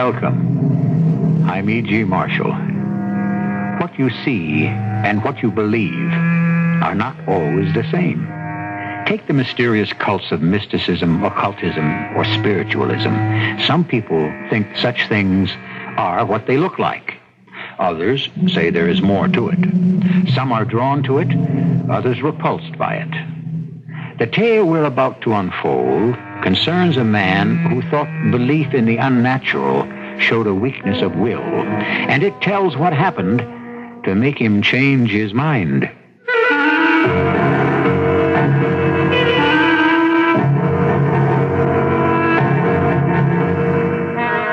Welcome. I'm E.G. Marshall. What you see and what you believe are not always the same. Take the mysterious cults of mysticism, occultism, or spiritualism. Some people think such things are what they look like. Others say there is more to it. Some are drawn to it, others repulsed by it. The tale we're about to unfold concerns a man who thought belief in the unnatural showed a weakness of will, and it tells what happened to make him change his mind.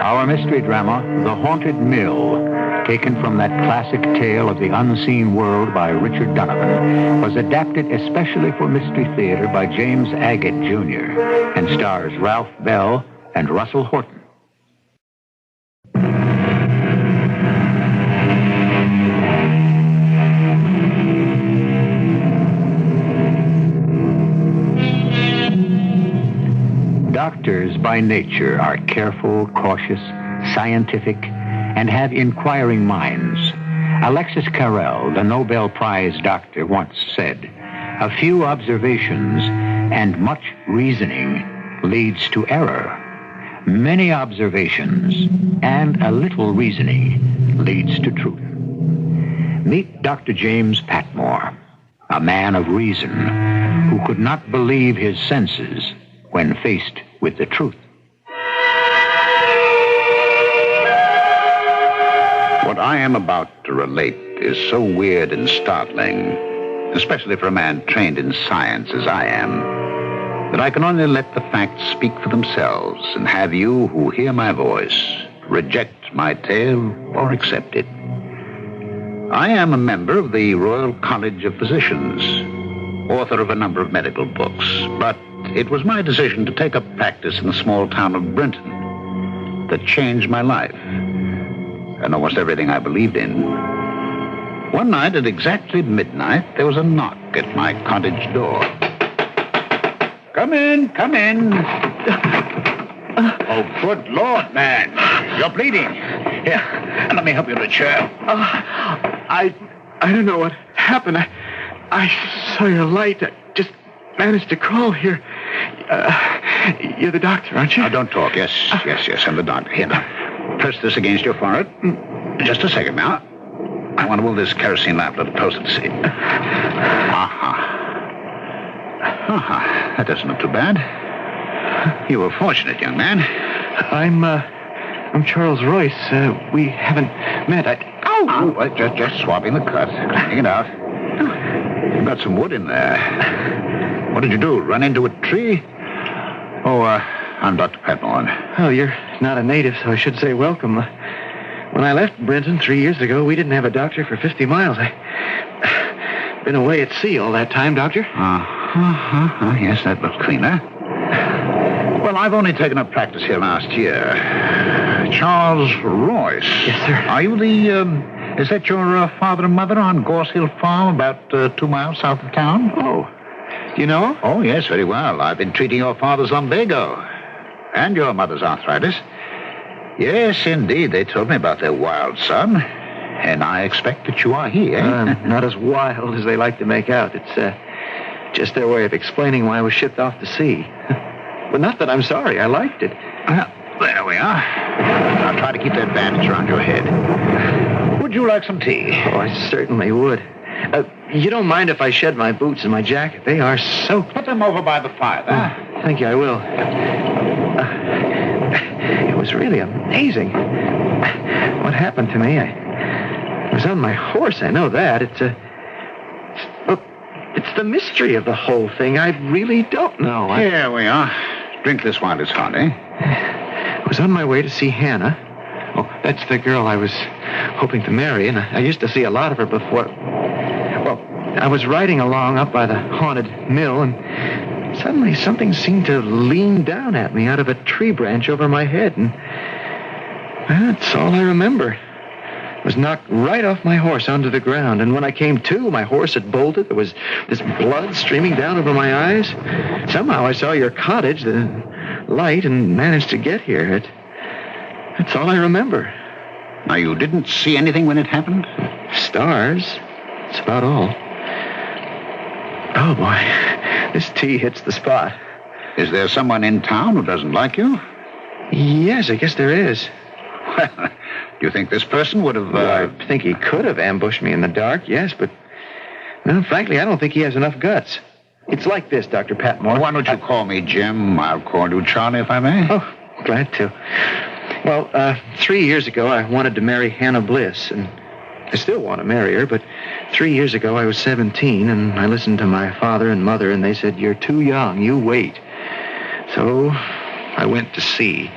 Our mystery drama, The Haunted Mill, taken from that classic tale of the unseen world by Richard Donovan, was adapted especially for Mystery Theater by James Agate, Jr., and stars Ralph Bell and Russell Horton. Doctors by nature are careful, cautious, scientific, and have inquiring minds. Alexis Carrel, the Nobel Prize doctor, once said, "A few observations and much reasoning leads to error. Many observations and a little reasoning leads to truth." Meet Dr. James Patmore, a man of reason who could not believe his senses when faced with the truth. What I am about to relate is so weird and startling, especially for a man trained in science as I am, that I can only let the facts speak for themselves and have you who hear my voice reject my tale or accept it. I am a member of the Royal College of Physicians, author of a number of medical books, but it was my decision to take up practice in the small town of Brinton that changed my life and almost everything I believed in. One night at exactly midnight, there was a knock at my cottage door. Come in, come in. Oh, good Lord, man. You're bleeding. Here, let me help you to a chair. I don't know what happened. I saw your light. I just managed to crawl here. You're the doctor, aren't you? Now, don't talk. Yes, I'm the doctor. Here, now. Press this against your forehead. Just a second now. I want to move this kerosene lamp a little closer to see. That doesn't look too bad. You were fortunate, young man. I'm Charles Royce. We haven't met. Well, just swabbing the cut, cleaning it out. You've got some wood in there. What did you do? Run into a tree? Oh, I'm Dr. Patmore. Oh, you're not a native, so I should say welcome. When I left Brinton 3 years ago, we didn't have a doctor for 50 miles. I've been away at sea all that time, Doctor. Yes, that looks cleaner. Well, I've only taken up practice here last year. Charles Royce. Yes, sir. Are you is that your father and mother on Gorse Hill Farm, about 2 miles south of town? Oh, do you know? Oh, yes, very well. I've been treating your father's lumbago and your mother's arthritis. Yes, indeed. They told me about their wild son, and I expect that you are he, eh? Not as wild as they like to make out. It's just their way of explaining why I was shipped off to sea. But not that I'm sorry. I liked it. Well, there we are. Now try to keep that bandage around your head. Would you like some tea? Oh, I certainly would. You don't mind if I shed my boots and my jacket? They are soaked. Put them over by the fire, there. Thank you, I will. It was really amazing what happened to me. I was on my horse, I know that. It's the mystery of the whole thing. I really don't know. Here we are. Drink this while it's hot, eh? I was on my way to see Hannah. Oh, that's the girl I was hoping to marry, and I used to see a lot of her before. Well, I was riding along up by the haunted mill, and suddenly something seemed to lean down at me out of a tree branch over my head, and that's all I remember. I was knocked right off my horse onto the ground, and when I came to, my horse had bolted. There was this blood streaming down over my eyes. Somehow I saw your cottage, the light, and managed to get here. That's all I remember. Now, you didn't see anything when it happened? Stars. That's about all. Oh, boy. This tea hits the spot. Is there someone in town who doesn't like you? Yes, I guess there is. Well, do you think this person would have... Well, I think he could have ambushed me in the dark, yes, but... No, frankly, I don't think he has enough guts. It's like this, Dr. Patmore. Well, why don't you call me Jim? I'll call you Charlie, if I may. Oh, glad to. Well, 3 years ago, I wanted to marry Hannah Bliss, and I still want to marry her, but 3 years ago, I was 17, and I listened to my father and mother, and they said, "You're too young, you wait." So I went to sea.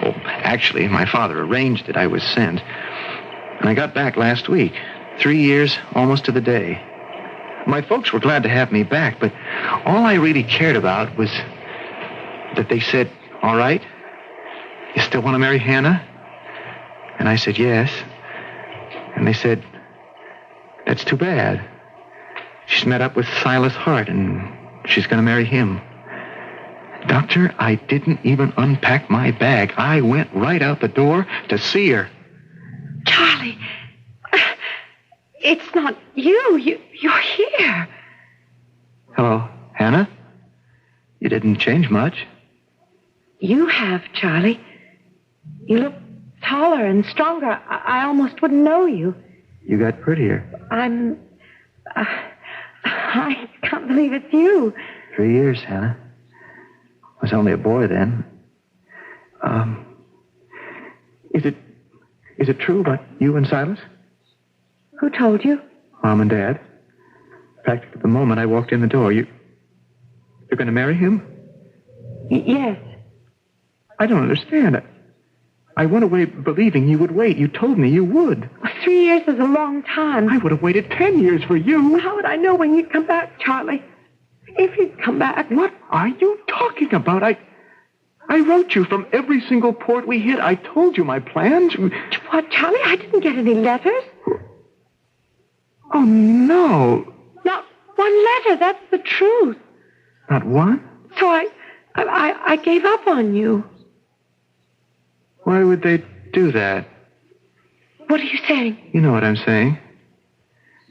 Well, actually, my father arranged it. I was sent. And I got back last week. 3 years, almost to the day. My folks were glad to have me back, but all I really cared about was that they said, "All right, you still want to marry Hannah?" And I said, "Yes." And they said, "That's too bad. She's met up with Silas Hart, and she's going to marry him." Doctor, I didn't even unpack my bag. I went right out the door to see her. Charlie, it's not you. You're here. Hello, Hannah? You didn't change much. You have, Charlie. You look taller and stronger. I almost wouldn't know you. You got prettier. I can't believe it's you. 3 years, Hannah. I was only a boy then. Is it true about you and Silas? Who told you? Mom and Dad. In fact, at the moment I walked in the door, you're going to marry him? Yes. I don't understand. I went away believing you would wait. You told me you would. 3 years is a long time. I would have waited 10 years for you. How would I know when you'd come back, Charlie? If you'd come back. What are you talking about? I wrote you from every single port we hit. I told you my plans. What, Charlie? I didn't get any letters. Oh, no. Not one letter. That's the truth. Not one? So I gave up on you. Why would they do that? What are you saying? You know what I'm saying.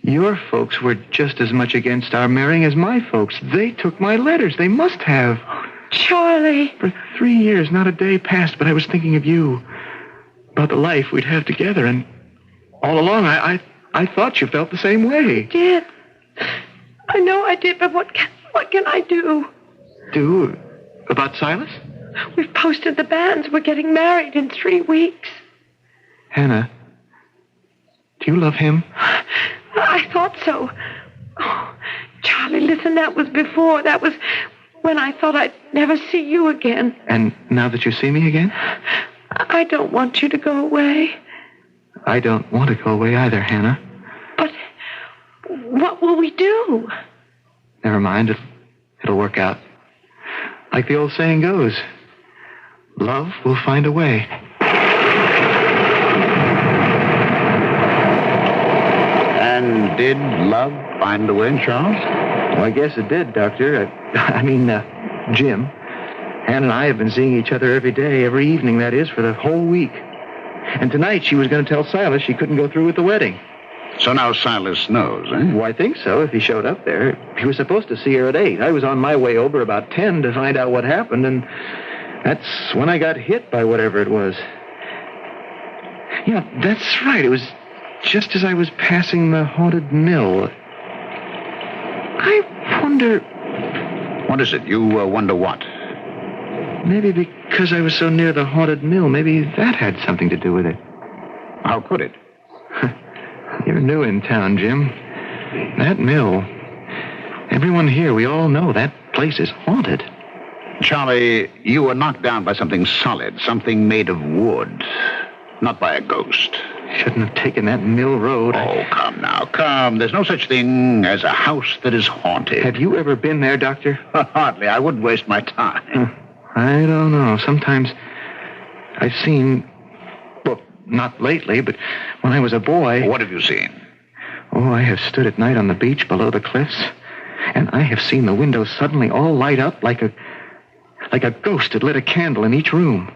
Your folks were just as much against our marrying as my folks. They took my letters. They must have. Oh, Charlie. For 3 years, not a day passed, but I was thinking of you. About the life we'd have together, and all along I thought you felt the same way. I did. I know I did, but what can I do? Do? About Silas? We've posted the banns. We're getting married in 3 weeks. Hannah, do you love him? I thought so. Oh, Charlie, listen, that was before. That was when I thought I'd never see you again. And now that you see me again? I don't want you to go away. I don't want to go away either, Hannah. But what will we do? Never mind. It'll work out. Like the old saying goes, love will find a way. And did love find a way, Charles? Well, I guess it did, Doctor. Jim. Hannah and I have been seeing each other every day, every evening, that is, for the whole week. And tonight she was going to tell Silas she couldn't go through with the wedding. So now Silas knows, eh? Well, I think so, if he showed up there. He was supposed to see her at 8. I was on my way over about 10 to find out what happened, and that's when I got hit by whatever it was. Yeah, that's right. It was just as I was passing the haunted mill. I wonder... What is it? You wonder what? Maybe because I was so near the haunted mill, maybe that had something to do with it. How could it? You're new in town, Jim. That mill. Everyone here, we all know that place is haunted. Charlie, you were knocked down by something solid, something made of wood, not by a ghost. Shouldn't have taken that mill road. Oh, come now, come. There's no such thing as a house that is haunted. Have you ever been there, Doctor? Hardly. I wouldn't waste my time. I don't know. Sometimes I've seen... Well, not lately, but when I was a boy... What have you seen? Oh, I have stood at night on the beach below the cliffs, and I have seen the windows suddenly all light up like a ghost had lit a candle in each room.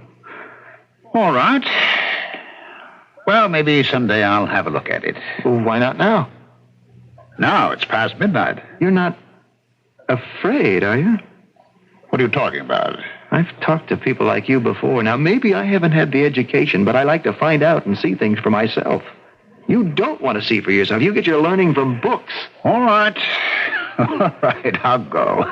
All right. Well, maybe someday I'll have a look at it. Well, why not now? Now it's past midnight. You're not afraid, are you? What are you talking about? I've talked to people like you before. Now, maybe I haven't had the education, but I like to find out and see things for myself. You don't want to see for yourself. You get your learning from books. All right. All right, I'll go.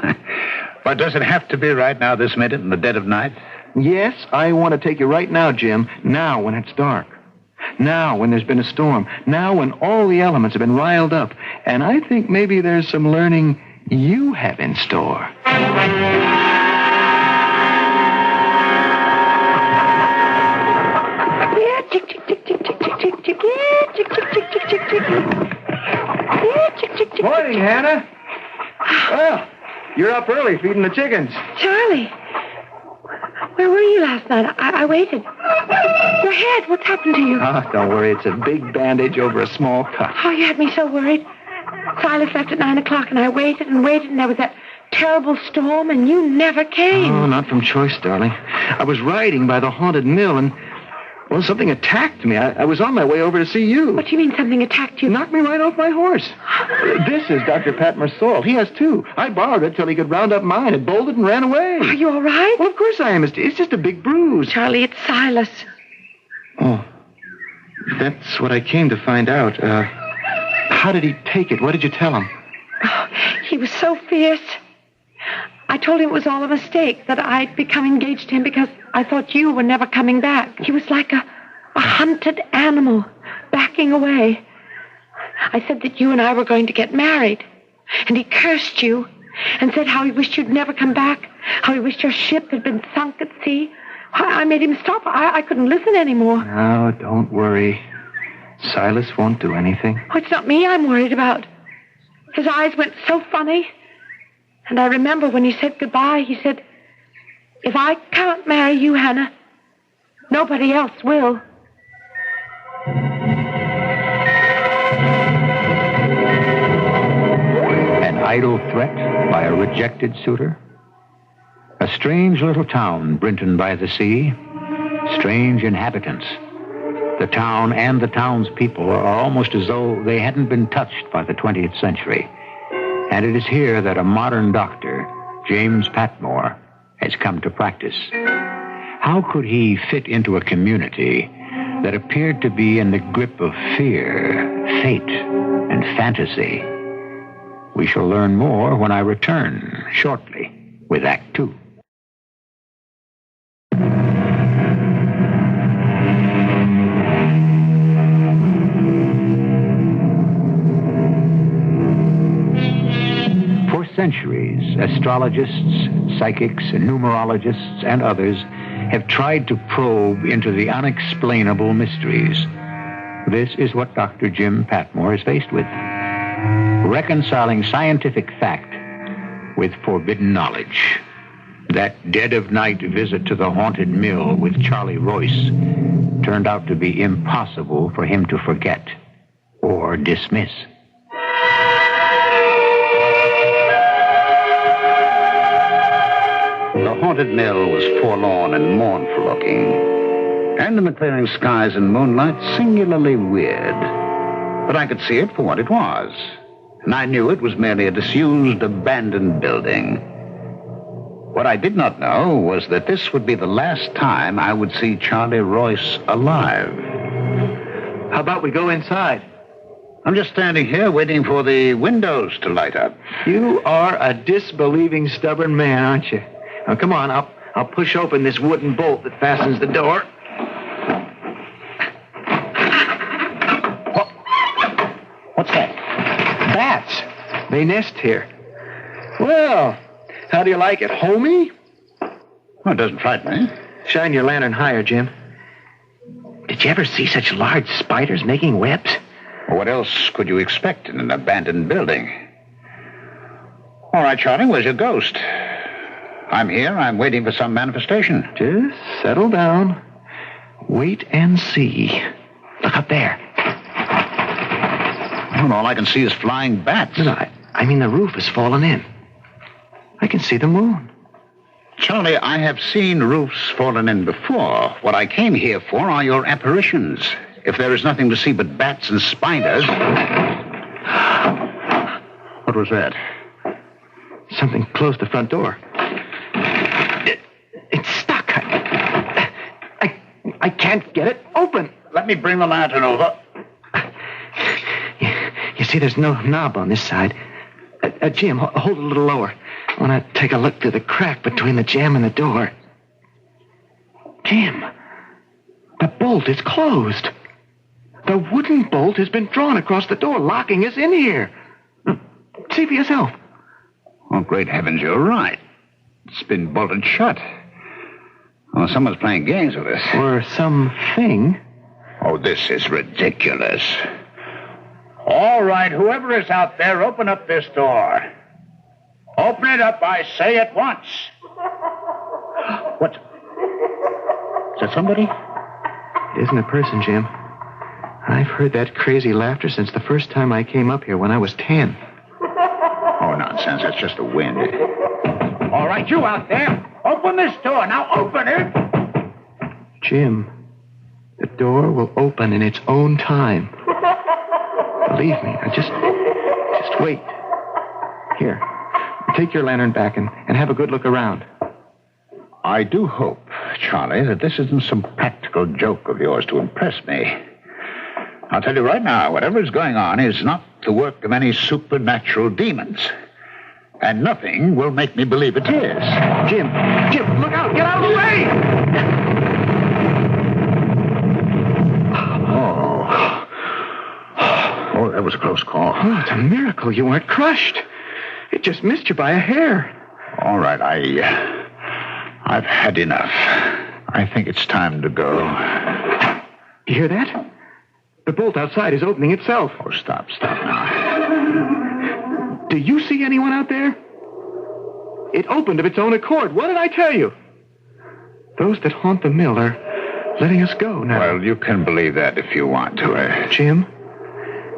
But does it have to be right now, this minute, in the dead of night? Yes, I want to take you right now, Jim. Now, when it's dark. Now, when there's been a storm. Now, when all the elements have been riled up. And I think maybe there's some learning you have in store. Morning, Hannah. Well, you're up early feeding the chickens. Charlie, where were you last night? I waited. Your head, what's happened to you? Oh, don't worry. It's a big bandage over a small cut. Oh, you had me so worried. Silas left at 9 o'clock, and I waited and waited, and there was that terrible storm, and you never came. Oh, not from choice, darling. I was riding by the haunted mill, and, well, something attacked me. I was on my way over to see you. What do you mean something attacked you? Knocked me right off my horse. This is Dr. Patmore's saw. He has two. I borrowed it till he could round up mine. It bolted and ran away. Are you all right? Well, of course I am. It's just a big bruise. Charlie, it's Silas. Oh, that's what I came to find out. How did he take it? What did you tell him? Oh, he was so fierce. I told him it was all a mistake, that I'd become engaged to him because I thought you were never coming back. He was like a hunted animal, backing away. I said that you and I were going to get married, and he cursed you and said how he wished you'd never come back, how he wished your ship had been sunk at sea. I made him stop. I couldn't listen anymore. No, don't worry. Silas won't do anything. Oh, it's not me I'm worried about. His eyes went so funny. And I remember when he said goodbye, he said, if I can't marry you, Hannah, nobody else will. An idle threat by a rejected suitor? A strange little town, Brinton by the sea. Strange inhabitants. The town and the townspeople are almost as though they hadn't been touched by the 20th century. And it is here that a modern doctor, James Patmore, has come to practice. How could he fit into a community that appeared to be in the grip of fear, fate, and fantasy? We shall learn more when I return shortly with Act Two. For centuries, astrologists, psychics, numerologists, and others have tried to probe into the unexplainable mysteries. This is what Dr. Jim Patmore is faced with. Reconciling scientific fact with forbidden knowledge. That dead-of-night visit to the haunted mill with Charlie Royce turned out to be impossible for him to forget or dismiss. The haunted mill was forlorn and mournful looking, and in the clearing skies and moonlight, singularly weird. But I could see it for what it was, and I knew it was merely a disused, abandoned building. What I did not know was that this would be the last time I would see Charlie Royce alive. How about we go inside? I'm just standing here waiting for the windows to light up. You are a disbelieving, stubborn man, aren't you? Now, come on, I'll push open this wooden bolt that fastens the door. What's that? Bats. They nest here. Well, how do you like it, homie? Well, it doesn't frighten me. Shine your lantern higher, Jim. Did you ever see such large spiders making webs? Well, what else could you expect in an abandoned building? All right, Charlie, where's your ghost? I'm here. I'm waiting for some manifestation. Just settle down. Wait and see. Look up there. Well, all I can see is flying bats. No, I mean the roof has fallen in. I can see the moon. Charlie, I have seen roofs fallen in before. What I came here for are your apparitions. If there is nothing to see but bats and spiders... What was that? Something closed the front door. It's stuck. I can't get it open. Let me bring the lantern over. You see, there's no knob on this side. Jim, hold it a little lower. I want to take a look through the crack between the jamb and the door. Jim, the bolt is closed. The wooden bolt has been drawn across the door, locking us in here. See for yourself. Oh, great heavens, you're right. It's been bolted shut. Oh, someone's playing games with us. Or something. Oh, this is ridiculous. All right, whoever is out there, open up this door. Open it up, I say, at once. What? Is that somebody? It isn't a person, Jim. I've heard that crazy laughter since the first time I came up here when I was 10. Oh, nonsense. That's just the wind. All right, you out there. Open this door. Now open it. Jim, the door will open in its own time. Believe me. Now just wait. Here, take your lantern back and have a good look around. I do hope, Charlie, that this isn't some practical joke of yours to impress me. I'll tell you right now, whatever is going on is not the work of any supernatural demons. And nothing will make me believe it is. Jim, look out! Get out of the way! Oh, that was a close call. Oh, it's a miracle you weren't crushed. It just missed you by a hair. All right, I've had enough. I think it's time to go. You hear that? The bolt outside is opening itself. Oh, stop now. Do you see anyone out there? It opened of its own accord. What did I tell you? Those that haunt the mill are letting us go now. Well, you can believe that if you want to. Jim,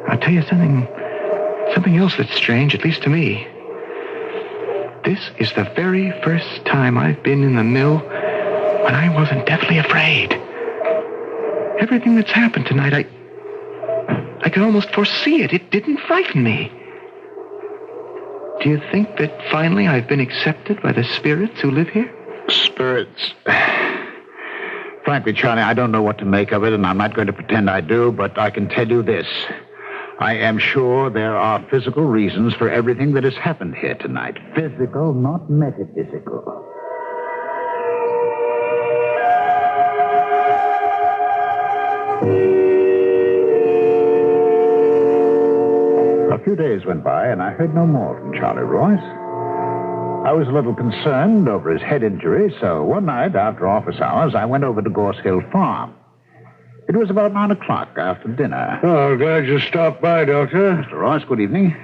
I'll tell you something else that's strange, at least to me. This is the very first time I've been in the mill when I wasn't deathly afraid. Everything that's happened tonight, I could almost foresee it. It didn't frighten me. Do you think that finally I've been accepted by the spirits who live here? Spirits? Frankly, Charlie, I don't know what to make of it, and I'm not going to pretend I do, but I can tell you this. I am sure there are physical reasons for everything that has happened here tonight. Physical, not metaphysical. A few days went by, and I heard no more from Charlie Royce. I was a little concerned over his head injury, so one night after office hours, I went over to Gorse Hill Farm. It was about 9 o'clock after dinner. Oh, glad you stopped by, Doctor. Mr. Royce, good evening.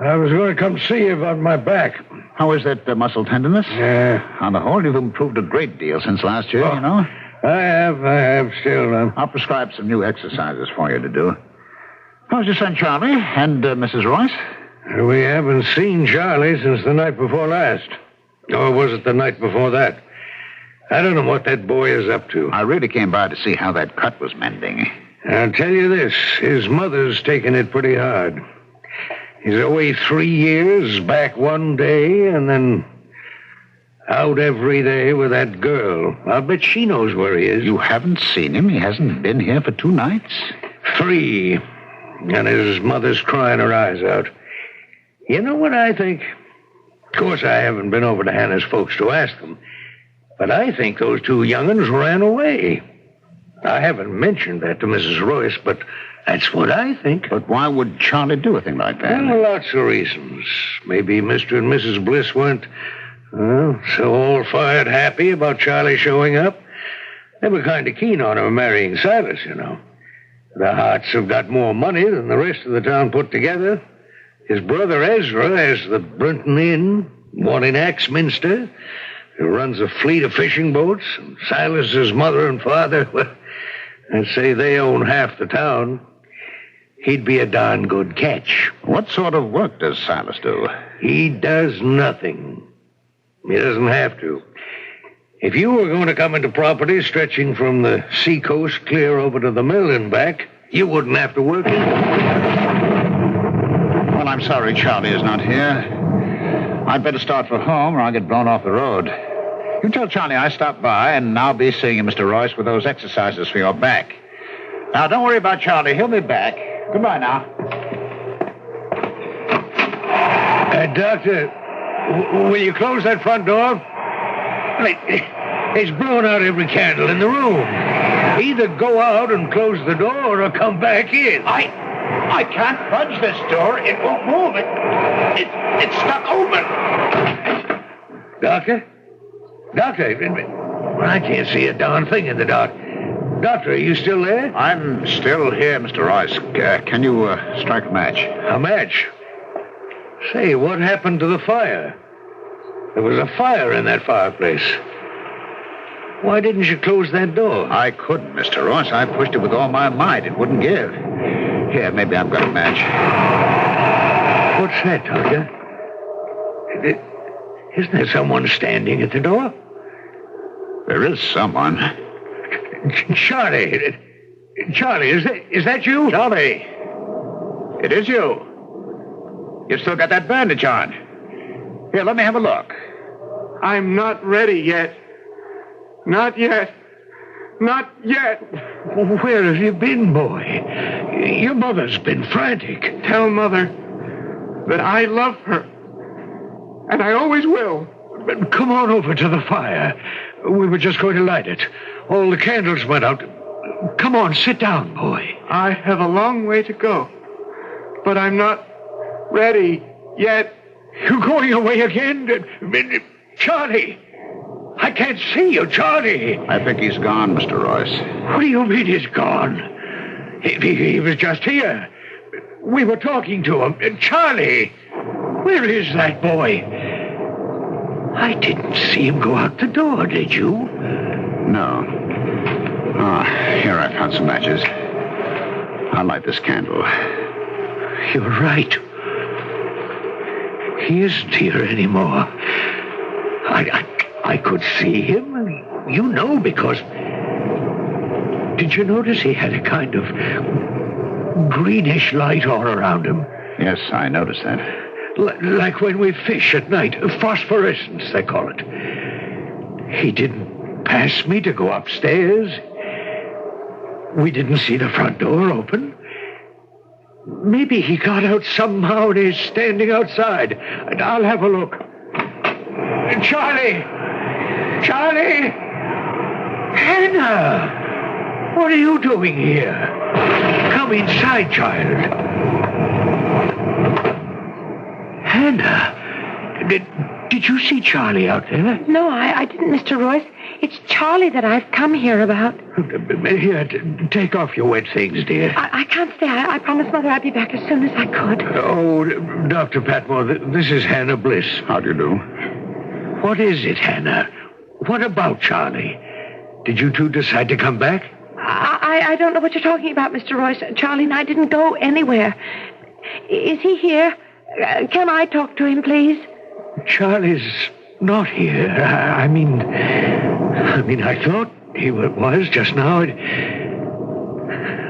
I was going to come see you about my back. How is that muscle tenderness? Yeah. On the whole, you've improved a great deal since last year, you know. I have still. I'll prescribe some new exercises for you to do. How's your son, Charlie, and Mrs. Royce? We haven't seen Charlie since the night before last. Or was it the night before that? I don't know what that boy is up to. I really came by to see how that cut was mending. I'll tell you this. His mother's taking it pretty hard. He's away 3 years, back one day, and then out every day with that girl. I'll bet she knows where he is. You haven't seen him? He hasn't been here for 2 nights? 3. And his mother's crying her eyes out. You know what I think? Of course, I haven't been over to Hannah's folks to ask them. But I think those 2 young'uns ran away. I haven't mentioned that to Mrs. Royce, but that's what I think. But why would Charlie do a thing like that? Well, lots of reasons. Maybe Mr. and Mrs. Bliss weren't, so all-fired happy about Charlie showing up. They were kind of keen on him marrying Silas, you know. The Harts have got more money than the rest of the town put together. His brother Ezra has the Brunton Inn, one in Axminster, who runs a fleet of fishing boats. And Silas's mother and father, well, I'd say they own half the town. He'd be a darn good catch. What sort of work does Silas do? He does nothing. He doesn't have to. If you were going to come into property stretching from the seacoast clear over to the mill and back, you wouldn't have to work it. Well, I'm sorry Charlie is not here. I'd better start for home or I'll get blown off the road. You tell Charlie I stopped by, and I'll be seeing you, Mr. Royce, with those exercises for your back. Now, don't worry about Charlie. He'll be back. Goodbye now. Doctor, will you close that front door? It's blown out every candle in the room. Either go out and close the door or come back in. I can't budge this door. It won't move. It's stuck open. Doctor? Doctor, I can't see a darn thing in the dark. Doctor, are you still there? I'm still here, Mr. Royce. Can you strike a match? A match? Say, what happened to the fire? There was a fire in that fireplace. Why didn't you close that door? I couldn't, Mr. Royce. I pushed it with all my might. It wouldn't give. Here, maybe I've got a match. What's that, Doctor? Isn't there someone standing at the door? There is someone. Charlie. Charlie, is that you? Charlie. It is you. You still got that bandage on. Here, let me have a look. I'm not ready yet. Not yet. Not yet. Where have you been, boy? Your mother's been frantic. Tell Mother that I love her. And I always will. Come on over to the fire. We were just going to light it. All the candles went out. Come on, sit down, boy. I have a long way to go. But I'm not ready yet. You going away again? Charlie! I can't see you, Charlie! I think he's gone, Mr. Royce. What do you mean he's gone? He was just here. We were talking to him. Charlie! Where is that boy? I didn't see him go out the door, did you? No. Here, I found some matches. I'll light this candle. You're right. He isn't here anymore. I could see him, you know, because... Did you notice he had a kind of greenish light all around him? Yes, I noticed that. Like when we fish at night. Phosphorescence, they call it. He didn't pass me to go upstairs. We didn't see the front door open. Maybe he got out somehow and is standing outside. I'll have a look. Charlie! Charlie! Hannah! What are you doing here? Come inside, child. Hannah, did you see Charlie out there? No, I didn't, Mr. Royce. It's Charlie that I've come here about. Here, take off your wet things, dear. I can't stay. I promised Mother I'd be back as soon as I could. Oh, Dr. Patmore, this is Hannah Bliss. How do you do? What is it, Hannah? What about Charlie? Did you two decide to come back? I don't know what you're talking about, Mr. Royce. Charlie and I didn't go anywhere. Is he here? Can I talk to him, please? Charlie's not here. I mean, I thought he was just now.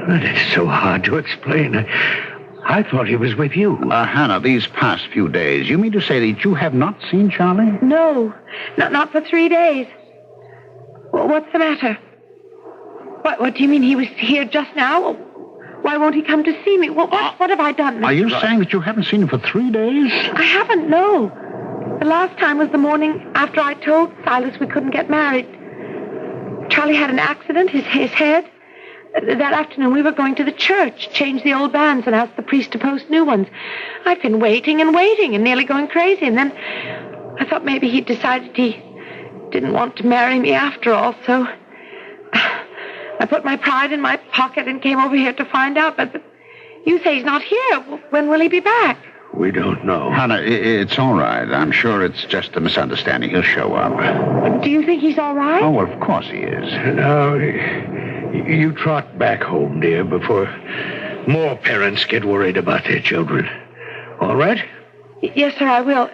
It's so hard to explain. I thought he was with you. Hannah, these past few days, you mean to say that you have not seen Charlie? No, not for 3 days. What's the matter? What do you mean he was here just now? Why won't he come to see me? What have I done, Mr. Are you Royce? saying that you haven't seen him for 3 days? I haven't, no. The last time was the morning after I told Silas we couldn't get married. Charlie had an accident, his head. That afternoon we were going to the church, change the old banns and ask the priest to post new ones. I've been waiting and nearly going crazy. And then I thought maybe he'd decided he didn't want to marry me after all, so I put my pride in my pocket and came over here to find out. But you say he's not here. When will he be back? We don't know. Hannah, it's all right. I'm sure it's just a misunderstanding. He'll show up. Do you think he's all right? Oh, well, of course he is. Now, you trot back home, dear, before more parents get worried about their children. All right? Yes, sir, I will.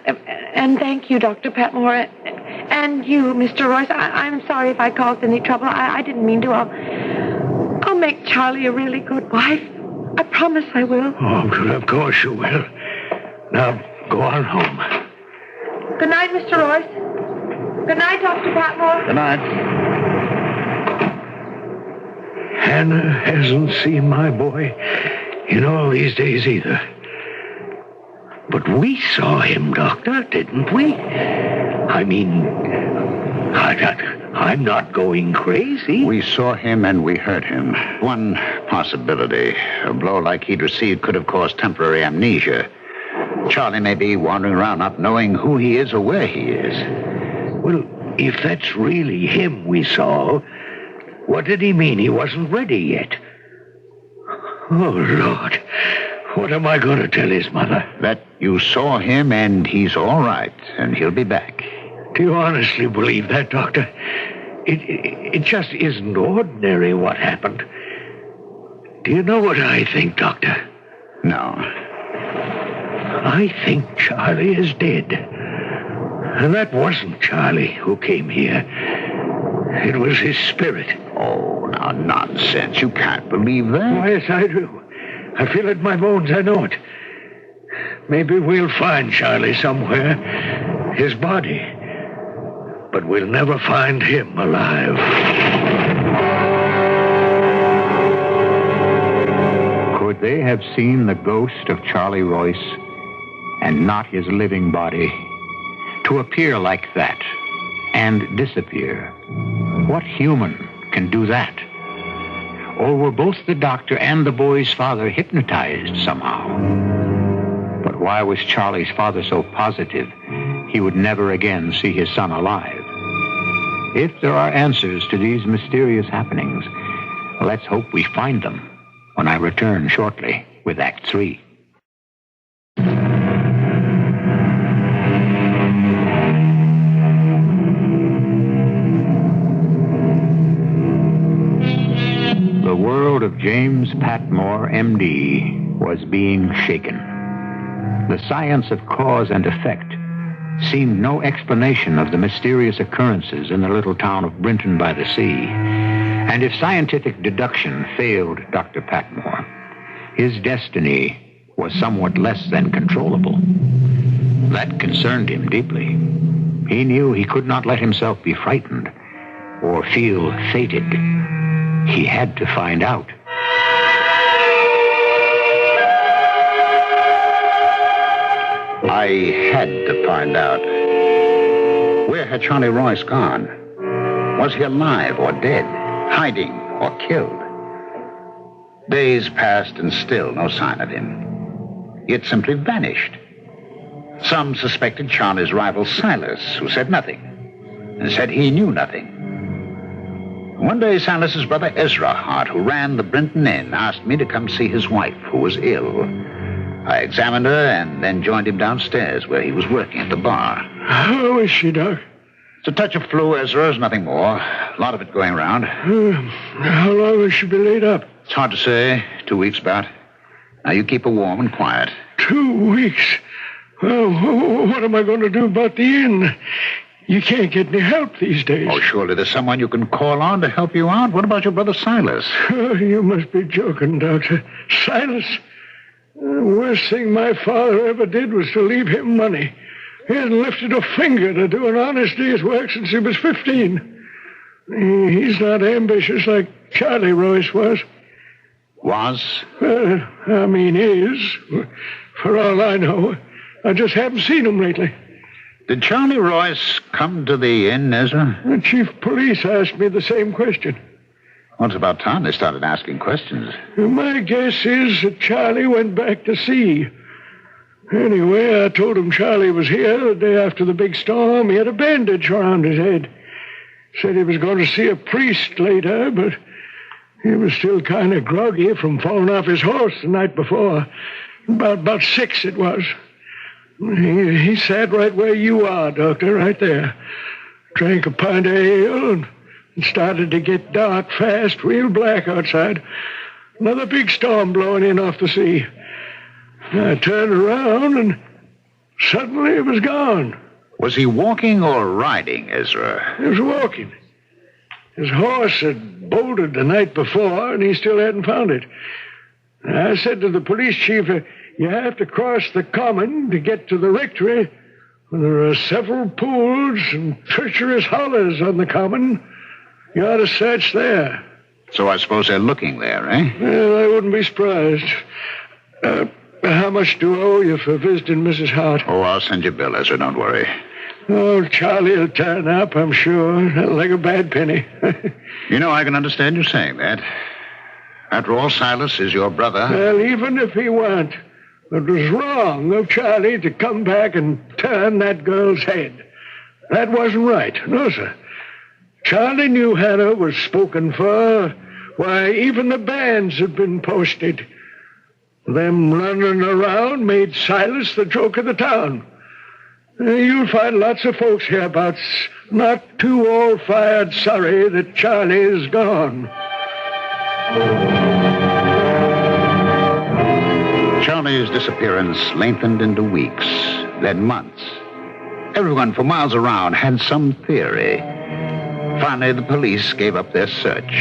And thank you, Dr. Patmore. And you, Mr. Royce, I'm sorry if I caused any trouble. I didn't mean to. I'll make Charlie a really good wife. I promise I will. Oh, good, of course you will. Now, go on home. Good night, Mr. Royce. Good night, Dr. Patmore. Good night. Hannah hasn't seen my boy in all these days either. But we saw him, Doctor, didn't we? I mean, I'm not going crazy. We saw him and we heard him. One possibility. A blow like he'd received could have caused temporary amnesia. Charlie may be wandering around not knowing who he is or where he is. Well, if that's really him we saw, what did he mean he wasn't ready yet? Oh, Lord. What am I going to tell his mother? That you saw him and he's all right, and he'll be back. Do you honestly believe that, Doctor? It just isn't ordinary what happened. Do you know what I think, Doctor? No. I think Charlie is dead. And that wasn't Charlie who came here. It was his spirit. Oh, now, nonsense. You can't believe that. Oh, yes, I do. I feel it in my bones. I know it. Maybe we'll find Charlie somewhere. His body. But we'll never find him alive. Could they have seen the ghost of Charlie Royce and not his living body? To appear like that and disappear. What human can do that? Or were both the doctor and the boy's father hypnotized somehow? But why was Charlie's father so positive he would never again see his son alive? If there are answers to these mysterious happenings, let's hope we find them when I return shortly with Act 3. The world of James Patmore, M.D., was being shaken. The science of cause and effect seemed no explanation of the mysterious occurrences in the little town of Brinton by the Sea. And if scientific deduction failed Dr. Patmore, his destiny was somewhat less than controllable. That concerned him deeply. He knew he could not let himself be frightened or feel fated. He had to find out. I had to find out. Where had Charlie Royce gone? Was he alive or dead? Hiding or killed? Days passed and still no sign of him. He had simply vanished. Some suspected Charlie's rival Silas, who said nothing, and said he knew nothing. One day, Silas's brother Ezra Hart, who ran the Brinton Inn, asked me to come see his wife, who was ill. I examined her and then joined him downstairs, where he was working at the bar. How is she, Doc? It's a touch of flu, Ezra. There's nothing more. A lot of it going around. How long will she be laid up? It's hard to say. 2 weeks, about. Now, you keep her warm and quiet. 2 weeks? Well, what am I going to do about the inn? You can't get any help these days. Oh, surely there's someone you can call on to help you out. What about your brother Silas? Oh, you must be joking, Doctor. Silas? The worst thing my father ever did was to leave him money. He hasn't lifted a finger to do an honest day's work since he was 15. He's not ambitious like Charlie Royce was. Was? I mean, is. For all I know. I just haven't seen him lately. Did Charlie Royce come to the inn, Ezra? The chief of police asked me the same question. Well, it's about time they started asking questions. My guess is that Charlie went back to sea. Anyway, I told him Charlie was here the day after the big storm. He had a bandage around his head. Said he was going to see a priest later, but he was still kind of groggy from falling off his horse the night before. About 6 it was. He sat right where you are, Doctor, right there. Drank a pint of ale and started to get dark fast, real black outside. Another big storm blowing in off the sea. I turned around and suddenly it was gone. Was he walking or riding, Ezra? He was walking. His horse had bolted the night before, and he still hadn't found it. I said to the police chief, you have to cross the common to get to the rectory. There are several pools and treacherous hollows on the common. You ought to search there. So I suppose they're looking there, eh? Well, I wouldn't be surprised. How much do I owe you for visiting Mrs. Hart? Oh, I'll send you a bill, Ezra. Don't worry. Oh, Charlie will turn up, I'm sure. Like a bad penny. You know, I can understand you saying that. After all, Silas is your brother. Well, even if he weren't, it was wrong of Charlie to come back and turn that girl's head. That wasn't right. No, sir. Charlie knew Hannah was spoken for. Why, even the bands had been posted. Them running around made Silas the joke of the town. You'll find lots of folks hereabouts not too all-fired sorry that Charlie is gone. Charlie's disappearance lengthened into weeks, then months. Everyone for miles around had some theory. Finally, the police gave up their search.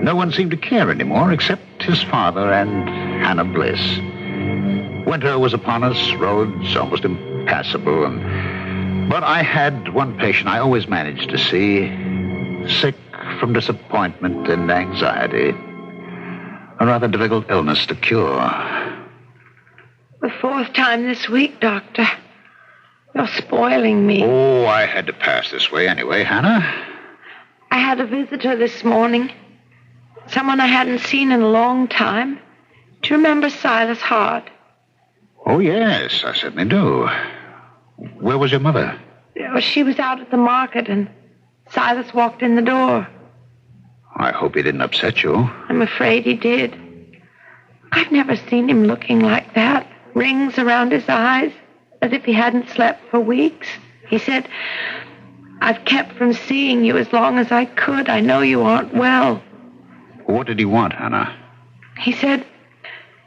No one seemed to care anymore except his father and Hannah Bliss. Winter was upon us, roads almost impassable, but I had one patient I always managed to see, sick from disappointment and anxiety. A rather difficult illness to cure. The fourth time this week, Doctor. You're spoiling me. Oh, I had to pass this way anyway, Hannah. I had a visitor this morning. Someone I hadn't seen in a long time. Do you remember Silas Hart? Oh, yes, I certainly do. Where was your mother? She was out at the market, and Silas walked in the door. I hope he didn't upset you. I'm afraid he did. I've never seen him looking like that. Rings around his eyes, as if he hadn't slept for weeks. He said, I've kept from seeing you as long as I could. I know you aren't well. What did he want, Hannah? He said,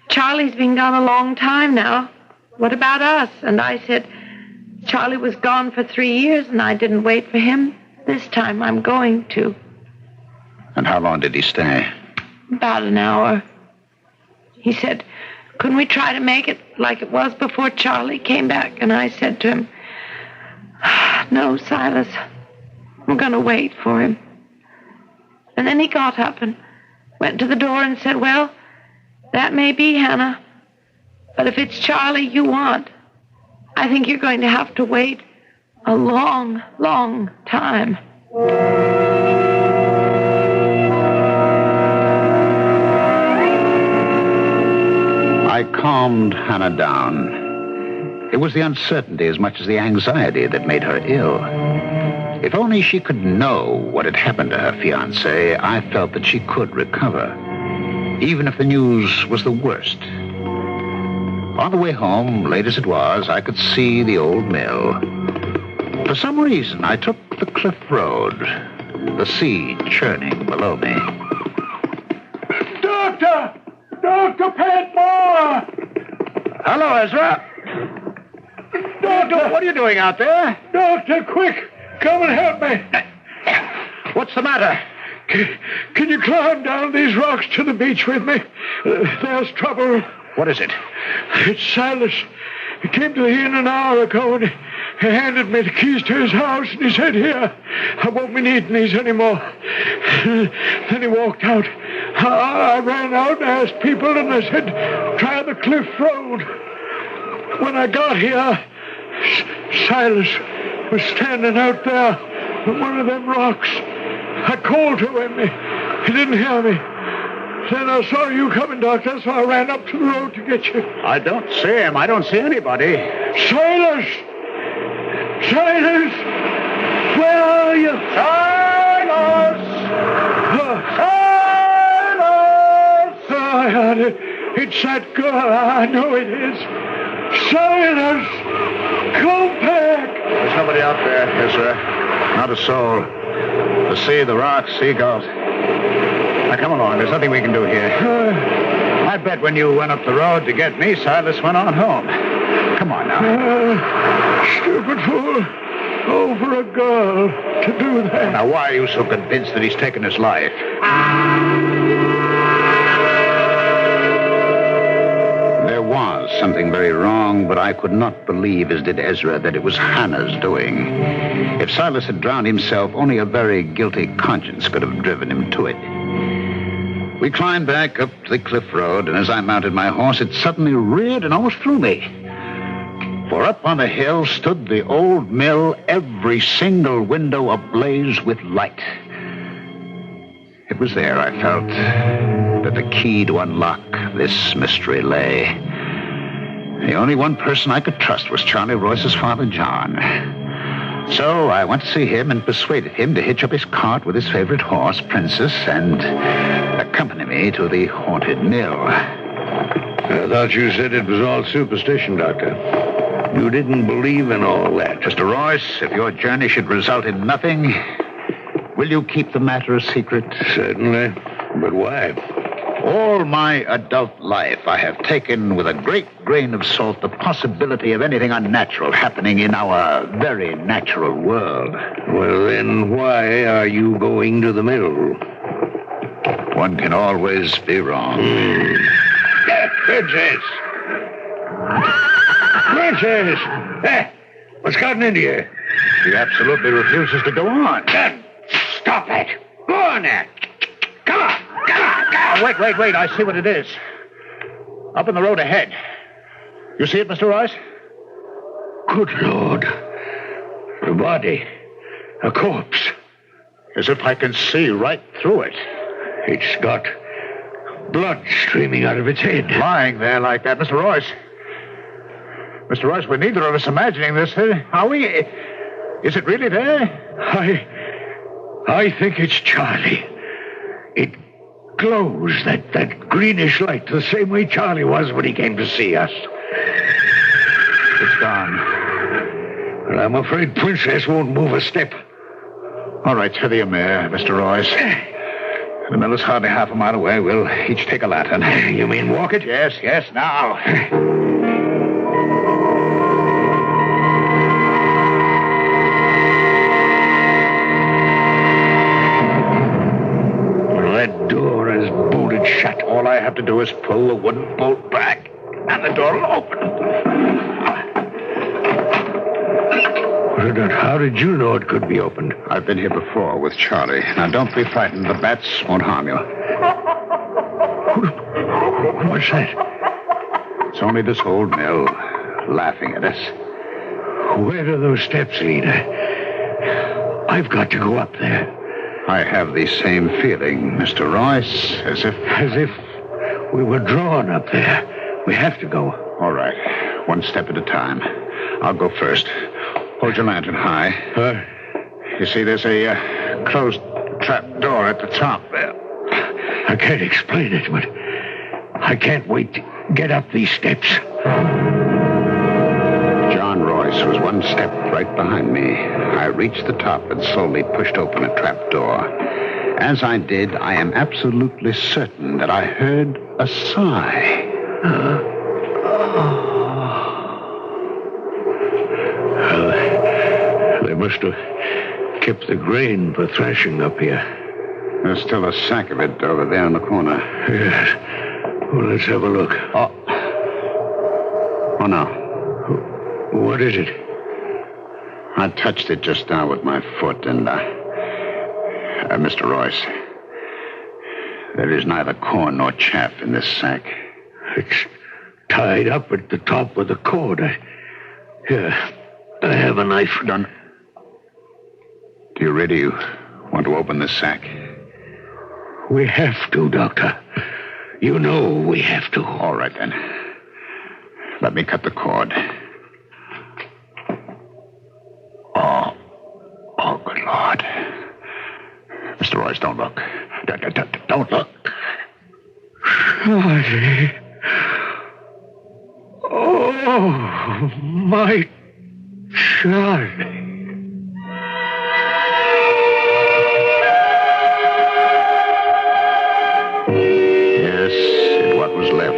Charlie's been gone a long time now. What about us? And I said, Charlie was gone for 3 years, and I didn't wait for him. This time I'm going to. And how long did he stay? About an hour. He said, couldn't we try to make it like it was before Charlie came back? And I said to him, no, Silas, I'm going to wait for him. And then he got up and went to the door and said, well, that may be, Hannah, but if it's Charlie you want, I think you're going to have to wait a long, long time. I calmed Hannah down. It was the uncertainty as much as the anxiety that made her ill. If only she could know what had happened to her fiancé, I felt that she could recover, even if the news was the worst. On the way home, late as it was, I could see the old mill. For some reason, I took the cliff road, the sea churning below me. Doctor! Dr. Patmore! Hello, Ezra. Doctor! What are you doing out there? Doctor, quick! Come and help me! What's the matter? Can you climb down these rocks to the beach with me? There's trouble. What is it? It's Silas. He came to the inn an hour ago, and he handed me the keys to his house, and he said, here, I won't be needing these anymore. Then he walked out. I ran out and asked people, and I said, try the cliff road. When I got here, Silas was standing out there on one of them rocks. I called to him. He didn't hear me. Then I saw you coming, Doctor, so I ran up to the road to get you. I don't see him. I don't see anybody. Silas! Silas! Where are you? Silas! Silas! It's that girl. I know it is. Silas! Come back! There's nobody out there, Ezra. Not a soul. The sea, the rocks, seagulls. Now, come along. There's nothing we can do here. I bet when you went up the road to get me, Silas went on home. Come on now. Stupid fool. Oh, for a girl to do that. Now, why are you so convinced that he's taken his life? There was something very wrong, but I could not believe, as did Ezra, that it was Hannah's doing. If Silas had drowned himself, only a very guilty conscience could have driven him to it. We climbed back up the cliff road, and as I mounted my horse, it suddenly reared and almost flew me. For up on the hill stood the old mill, every single window ablaze with light. It was there, I felt, that the key to unlock this mystery lay. The only one person I could trust was Charlie Royce's father, John. So I went to see him and persuaded him to hitch up his cart with his favorite horse, Princess, and accompany me to the haunted mill. I thought you said it was all superstition, Doctor. You didn't believe in all that. Mr. Royce, if your journey should result in nothing, will you keep the matter a secret? Certainly. But why? All my adult life, I have taken with a great grain of salt the possibility of anything unnatural happening in our very natural world. Well, then why are you going to the mill? One can always be wrong. Princess! Princess! What's gotten into you? She absolutely refuses to go on. Stop it! Go on there! Come on! Wait. I see what it is. Up in the road ahead. You see it, Mr. Royce? Good Lord. A body. A corpse. As if I can see right through it. It's got blood streaming out of its head. Lying there like that, Mr. Royce. Mr. Royce, we're neither of us imagining this, are we? Is it really there? I think it's Charlie. It glows, that greenish light, the same way Charlie was when he came to see us. It's gone. Well, I'm afraid Princess won't move a step. All right, tether your mare, Mr. Royce. The mill is hardly half a mile away. We'll each take a lantern. You mean walk it? Yes, now. That door is bolted shut. All I have to do is pull the wooden bolt back, and the door will open. How did you know it could be opened? I've been here before with Charlie. Now, don't be frightened. The bats won't harm you. What's that? It's only this old mill laughing at us. Where do those steps lead? I've got to go up there. I have the same feeling, Mr. Royce, as if we were drawn up there. We have to go. All right. One step at a time. I'll go first. Hold your lantern high. You see, there's a closed trap door at the top there. I can't explain it, but I can't wait to get up these steps. John Royce was one step right behind me. I reached the top and slowly pushed open a trap door. As I did, I am absolutely certain that I heard a sigh. They must have kept the grain for thrashing up here. There's still a sack of it over there in the corner. Yes. Well, let's have a look. Oh, no. What is it? I touched it just now with my foot, and, Mr. Royce, there is neither corn nor chaff in this sack. It's tied up at the top with a cord. Here, I have a knife. Done. Do you really want to open this sack? We have to, Doctor. You know we have to. All right, then. Let me cut the cord. Oh, good Lord. Mr. Royce, don't look. Don't look. Charlie. Oh, my Charlie. Yes, in what was left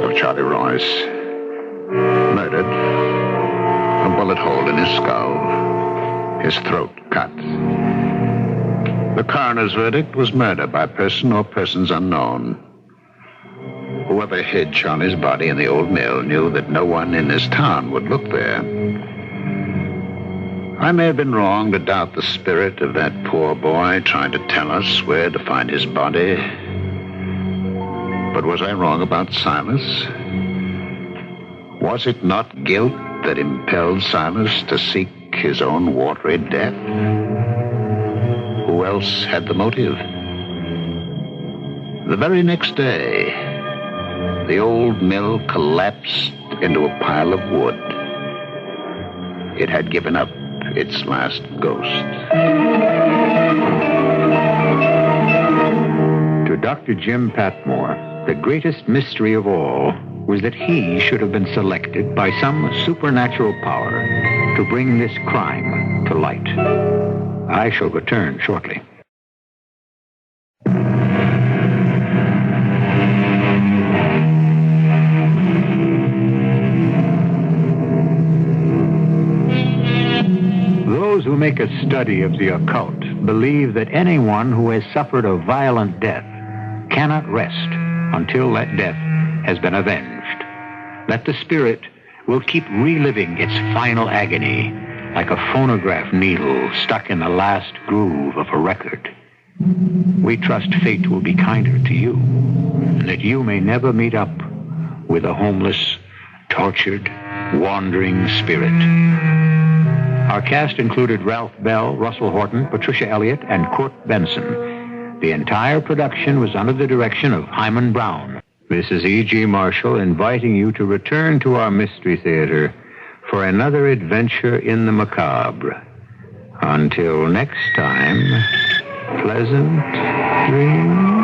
of Charlie Royce. Murdered his throat cut. The coroner's verdict was murder by person or persons unknown. Whoever hid Charlie's body in the old mill knew that no one in this town would look there. I may have been wrong to doubt the spirit of that poor boy trying to tell us where to find his body. But was I wrong about Silas? Was it not guilt that impelled Silas to seek his own watery death? Who else had the motive? The very next day, the old mill collapsed into a pile of wood. It had given up its last ghost. To Dr. Jim Patmore, the greatest mystery of all was that he should have been selected by some supernatural power to bring this crime to light. I shall return shortly. Those who make a study of the occult believe that anyone who has suffered a violent death cannot rest until that death has been avenged. That the spirit will keep reliving its final agony like a phonograph needle stuck in the last groove of a record. We trust fate will be kinder to you, and that you may never meet up with a homeless, tortured, wandering spirit. Our cast included Ralph Bell, Russell Horton, Patricia Elliott, and Kurt Benson. The entire production was under the direction of Hyman Brown. This is E.G. Marshall inviting you to return to our Mystery Theater for another adventure in the macabre. Until next time, pleasant dreams.